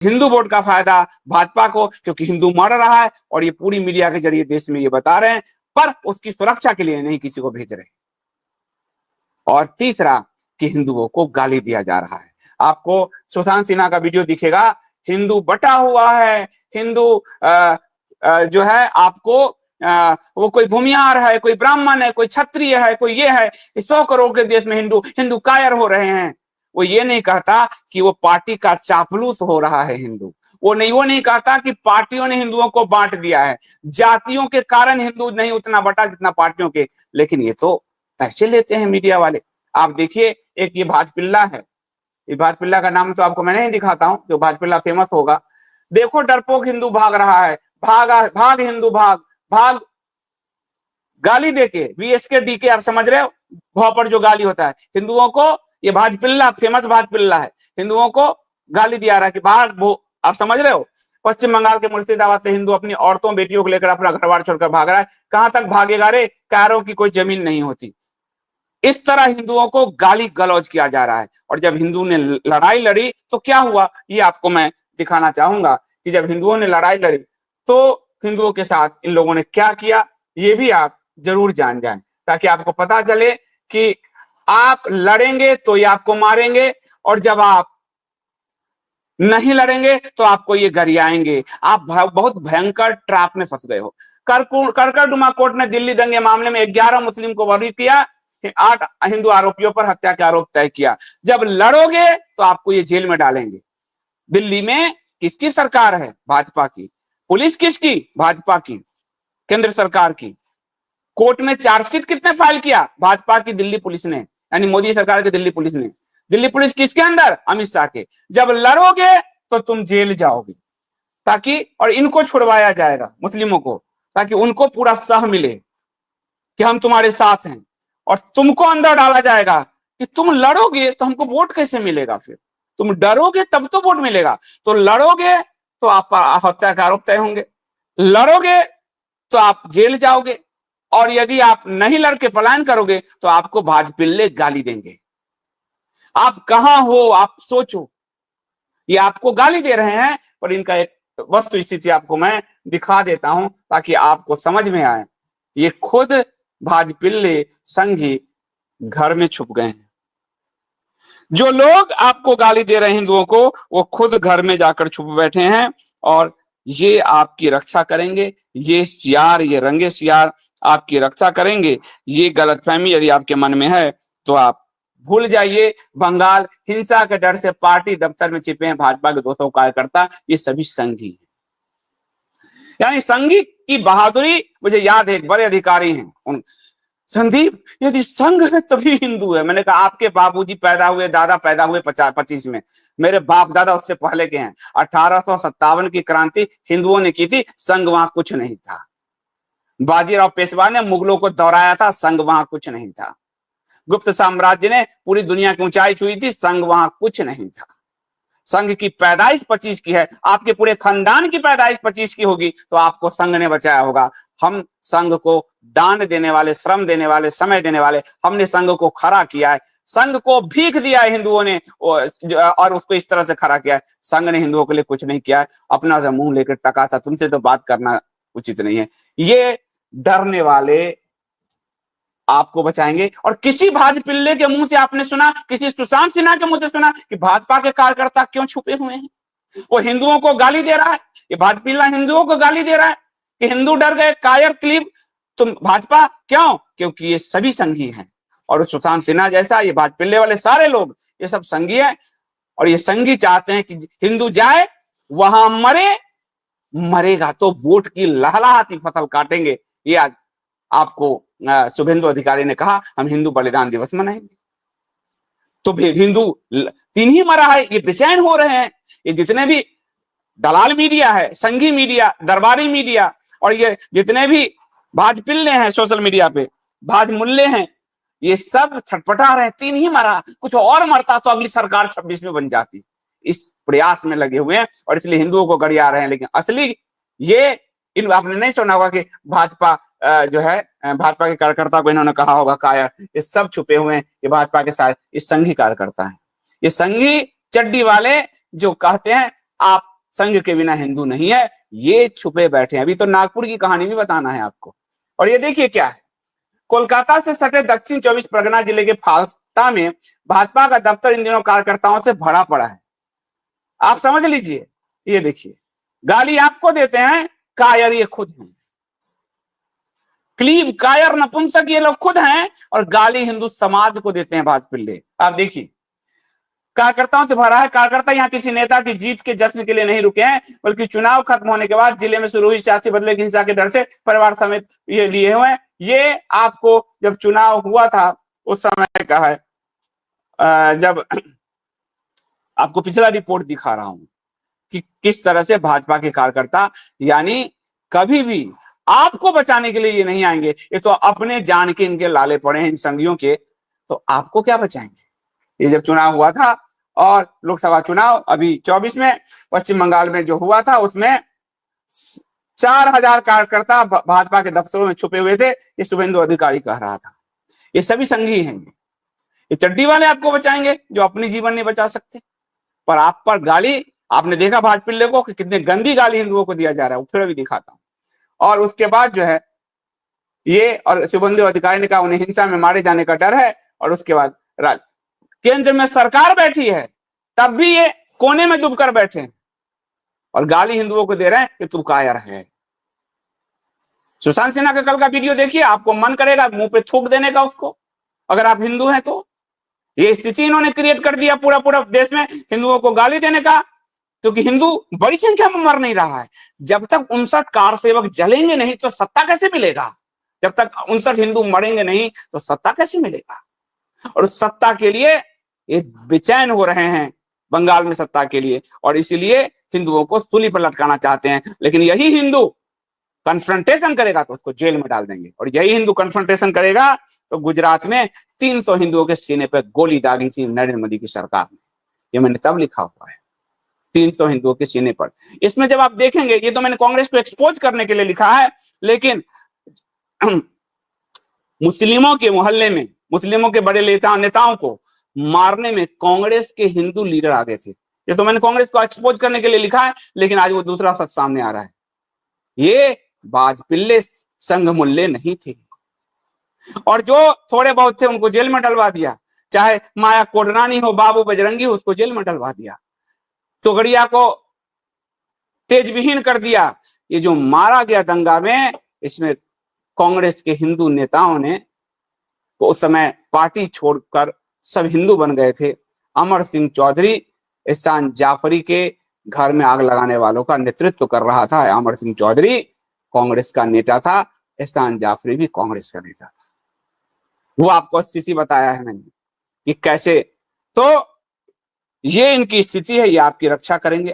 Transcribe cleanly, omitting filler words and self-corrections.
Hindu vote का फायदा भाजपा को, क्योंकि हिंदू मर रहा है और ये पूरी मीडिया के जरिए देश में ये बता रहे हैं, पर उसकी सुरक्षा के लिए नहीं किसी को भेज रहे। और तीसरा कि हिंदुओं को गाली दिया जा रहा है। आपको सुशांत सिन्हा का वीडियो दिखेगा, हिंदू बटा हुआ है, हिंदू जो है आपको वो कोई भूमिहार है, कोई ब्राह्मण है, कोई क्षत्रिय है, कोई ये है। 100 करोड़ के देश में हिंदू कायर हो रहे हैं। वो ये नहीं कहता कि वो पार्टी का चापलूस हो रहा है हिंदू। वो नहीं कहता कि पार्टियों ने हिंदुओं को बांट दिया है। जातियों के कारण हिंदू नहीं उतना बटा जितना पार्टियों के। लेकिन ये तो पैसे लेते हैं मीडिया वाले। आप देखिए, एक ये भाजपिल्ला है, ये भाजपिल्ला का नाम तो आपको मैं नहीं दिखाता हूं, जो भाजपिल्ला फेमस होगा। देखो डरपोक हिंदू भाग रहा है, भाग हिंदू भाग गाली देके VSK DK, आप समझ रहे हो, वहां पर जो गाली होता है हिंदुओं को, ये भाजपिल्ला फेमस भाजपिल्ला है, हिंदुओं को गाली दिया रहा है कि बाहर वो, आप समझ रहे हो। पश्चिम बंगाल के मुर्शिदाबाद से हिंदू अपनी औरतों बेटियों को लेकर अपना घर बार छोड़कर भाग रहा है। कहां तक भागेगा रे, कायरों की कोई जमीन नहीं होती। इस तरह हिंदुओं को गाली गलौज किया जा रहा है। और जब हिंदू ने लड़ाई लड़ी तो क्या हुआ, ये आपको मैं दिखाना चाहूंगा कि जब हिंदुओं ने लड़ाई लड़ी तो हिंदुओं के साथ इन लोगों ने क्या किया, ये भी आप जरूर जान जाएं, ताकि आपको पता चले कि आप लड़ेंगे तो ये आपको मारेंगे, और जब आप नहीं लड़ेंगे तो आपको ये गरियाएंगे। आप बहुत भयंकर ट्रैप में फंस गए हो। करकरडुमा कोर्ट ने दिल्ली दंगे मामले में 11 मुस्लिम को बरी किया, 8 हिंदू आरोपियों पर हत्या के आरोप तय किया। जब लड़ोगे तो आपको ये जेल में डालेंगे। दिल्ली में किसकी सरकार है, भाजपा की। पुलिस किसकी, भाजपा की, केंद्र सरकार की। कोर्ट में चार्जशीट किसने फाइल किया, भाजपा की दिल्ली पुलिस ने, यानी मोदी सरकार की दिल्ली पुलिस ने। दिल्ली पुलिस किसके अंदर, अमित शाह के। जब लड़ोगे तो तुम जेल जाओगे, ताकि, और इनको छुड़वाया जाएगा मुस्लिमों को, ताकि उनको पूरा सह मिले कि हम तुम्हारे साथ हैं। और तुमको अंदर डाला जाएगा कि तुम लड़ोगे तो हमको वोट कैसे मिलेगा, फिर तुम डरोगे तब तो वोट मिलेगा। तो लड़ोगे तो आप हत्या का आरोप तय होंगे, लड़ोगे तो आप जेल जाओगे, और यदि आप नहीं लड़के पलायन करोगे तो आपको भाजपिल्ले गाली देंगे। आप कहां हो, आप सोचो। ये आपको गाली दे रहे हैं, पर इनका एक वस्तु स्थिति आपको मैं दिखा देता हूं ताकि आपको समझ में आए। ये खुद भाजपिल्ले संघी घर में छुप गए हैं। जो लोग आपको गाली दे रहे हैं हिंदुओं को, वो खुद घर में जाकर छुप बैठे हैं, और ये आपकी रक्षा करेंगे। ये सियार, ये रंगे सियार आपकी रक्षा करेंगे। ये गलतफहमी यदि आपके मन में है तो आप भूल जाइए। बंगाल हिंसा के डर से पार्टी दफ्तर में छिपे हैं भाजपा के 200 कार्यकर्ता, ये सभी संघी हैं। यानी संघी की बहादुरी मुझे याद है, एक बड़े अधिकारी हैं, संदीप यदि संघ है तभी हिंदू है। मैंने कहा आपके बाबूजी पैदा हुए, दादा पैदा हुए 25 में, मेरे बाप दादा उससे पहले के हैं। 1857 की क्रांति हिंदुओं ने की थी, संघ वहां कुछ नहीं था। बाजीराव पेशवा ने मुगलों को दौड़ाया था, संघ वहां कुछ नहीं था। गुप्त साम्राज्य ने पूरी दुनिया की ऊंचाई छुई थी, संघ वहां कुछ नहीं था। संघ की पैदाइश 25 की है, आपके पूरे खानदान की पैदाइश 25 की होगी तो आपको संघ ने बचाया होगा। हम संघ को दान देने वाले, श्रम देने वाले, समय देने वाले, हमने संघ को खड़ा किया है। संघ को भीख दिया है हिंदुओं ने, और उसको इस तरह से खड़ा किया है। संघ ने हिंदुओं के लिए कुछ नहीं किया है। अपना सा मुंह लेकर टका सा, तुमसे तो बात करना उचित नहीं है। ये डरने वाले आपको बचाएंगे। और किसी भाजपिल्ले के मुंह से आपने सुना, किसी सुशांत सिन्हा के मुंह से सुना कि भाजपा के कार्यकर्ता क्यों छुपे हुए हैं? वो हिंदुओं को गाली दे रहा है, ये भाजपिल्ला हिंदुओं को गाली दे रहा है कि हिंदू डर गए, कायर क्लीब तुम भाजपा। क्यों? क्योंकि ये सभी संघी हैं। और सुशांत सिन्हा जैसा, ये भाजपिल्ले वाले सारे लोग, ये सब संघी है। और ये संघी चाहते हैं कि हिंदू जाए वहां मरे, मरेगा तो वोट की लहलहाती फसल काटेंगे। ये आज आपको शुभेंदु अधिकारी ने कहा हम हिंदू बलिदान दिवस मनाएंगे। तो हिंदू 3 ही मरा है, ये बेचैन हो रहे हैं। ये जितने भी दलाल मीडिया है, संघी मीडिया, दरबारी मीडिया, और ये जितने भी भाजपिल्ले हैं सोशल मीडिया पे, भाजमुल्ले हैं, ये सब छटपटा रहे हैं। 3 ही मरा, कुछ और मरता तो अगली सरकार 26 में बन जाती। इस प्रयास में लगे हुए हैं और इसलिए हिंदुओं को गरिया रहे हैं। लेकिन असली ये इन आपने नहीं सुना होगा कि भाजपा जो है, भाजपा के कार्यकर्ता को इन्होंने कहा होगा कायर, ये सब छुपे हुए हैं, ये भाजपा के साथ ये संघी कार्यकर्ता हैं। ये संघी चड्डी वाले जो कहते हैं आप संघ के बिना हिंदू नहीं है, ये छुपे बैठे हैं। अभी तो नागपुर की कहानी भी बताना है आपको। और ये देखिए क्या है, कोलकाता से सटे दक्षिण 24 परगना जिले के फालता में भाजपा का दफ्तर इन दिनों कार्यकर्ताओं से भरा पड़ा है। आप समझ लीजिए, ये देखिए, गाली आपको देते हैं, कायर ये खुद हैं। क्लीब, कायर, नपुंसक ये लोग खुद हैं और गाली हिंदू समाज को देते हैं भाजपिल्ले। आप देखिए, कार्यकर्ताओं से भरा है। कार्यकर्ता यहाँ किसी नेता की जीत के जश्न के लिए नहीं रुके हैं, बल्कि चुनाव खत्म होने के बाद जिले में शुरू हुई सियासी बदले की हिंसा के डर से परिवार समेत ये लिए हुए हैं। ये आपको जब चुनाव हुआ था उस समय का है, जब आपको पिछला रिपोर्ट दिखा रहा हूं कि किस तरह से भाजपा के कार्यकर्ता यानी कभी भी आपको बचाने के लिए ये नहीं आएंगे। ये तो अपने जान के इनके लाले पड़े हैं इन संघियों के, तो आपको क्या बचाएंगे। ये जब चुनाव हुआ था और लोकसभा चुनाव अभी 24 में पश्चिम बंगाल में जो हुआ था, उसमें 4000 कार्यकर्ता भाजपा के दफ्तरों में छुपे हुए थे। ये शुभेंदु अधिकारी कह रहा था। ये सभी संघी हैं। ये चड्डी वाले आपको बचाएंगे जो अपनी जीवन नहीं बचा सकते। पर आप पर गाली, आपने देखा भाजपिल्ले को कि कितने गंदी गाली हिंदुओं को दिया जा रहा है, फिर अभी दिखाता हूं। और उसके बाद जो है ये, और शुभेंदु अधिकारी ने कहा उन्हें हिंसा में मारे जाने का डर है। और उसके बाद केंद्र में सरकार बैठी है, तब भी ये कोने में डूबकर बैठे हैं और गाली हिंदुओं को दे रहे हैं कि तू कायर है। सुशांत सिन्हा का कल का वीडियो देखिए, आपको मन करेगा मुंह पे थूक देने का उसको, अगर आप हिंदू हैं तो। ये स्थिति इन्होंने क्रिएट कर दिया पूरा पूरा देश में हिंदुओं को गाली देने का, क्योंकि हिंदू बड़ी संख्या में मर नहीं रहा है। जब तक 59 कार सेवक जलेंगे नहीं तो सत्ता कैसे मिलेगा। जब तक 59 हिंदू मरेंगे नहीं तो सत्ता कैसे मिलेगा। और उस सत्ता के लिए ये बेचैन हो रहे हैं बंगाल में सत्ता के लिए, और इसीलिए हिंदुओं को सूली पर लटकाना चाहते हैं। लेकिन यही हिंदू कन्फ्रंटेशन करेगा तो उसको जेल में डाल देंगे, और यही हिंदू कन्फ्रंटेशन करेगा तो गुजरात में 300 हिंदुओं के सीने पर गोली दागी थी नरेंद्र मोदी की सरकार ने। ये मैंने तब लिखा हुआ है, 300 हिंदुओं के सीने पर। इसमें जब आप देखेंगे, ये तो मैंने कांग्रेस को एक्सपोज करने के लिए लिखा है, लेकिन मुस्लिमों के मोहल्ले में मुस्लिमों के बड़े नेताओं को मारने में कांग्रेस के हिंदू लीडर आगे थे। ये तो मैंने कांग्रेस को एक्सपोज करने के लिए लिखा है, लेकिन आज वो दूसरा सच सामने आ रहा है। ये बाजपिल्ले संघ मुल्ले नहीं थे, और जो थोड़े बहुत थे उनको जेल में डलवा दिया। चाहे माया कोडरानी हो, बाबू बजरंगी हो, उसको जेल में डलवा दिया। तोगड़िया को तेजविहीन कर दिया। ये जो मारा गया दंगा में, इसमें कांग्रेस के हिंदू नेताओं ने उस समय पार्टी छोड़कर सब हिंदू बन गए थे। अमर सिंह चौधरी एहसान जाफरी के घर में आग लगाने वालों का नेतृत्व कर रहा था। अमर सिंह चौधरी कांग्रेस का नेता था, एहसान जाफरी भी कांग्रेस का नेता था। वो आपको स्थिति बताया है मैंने कि कैसे। तो ये इनकी स्थिति है, ये आपकी रक्षा करेंगे।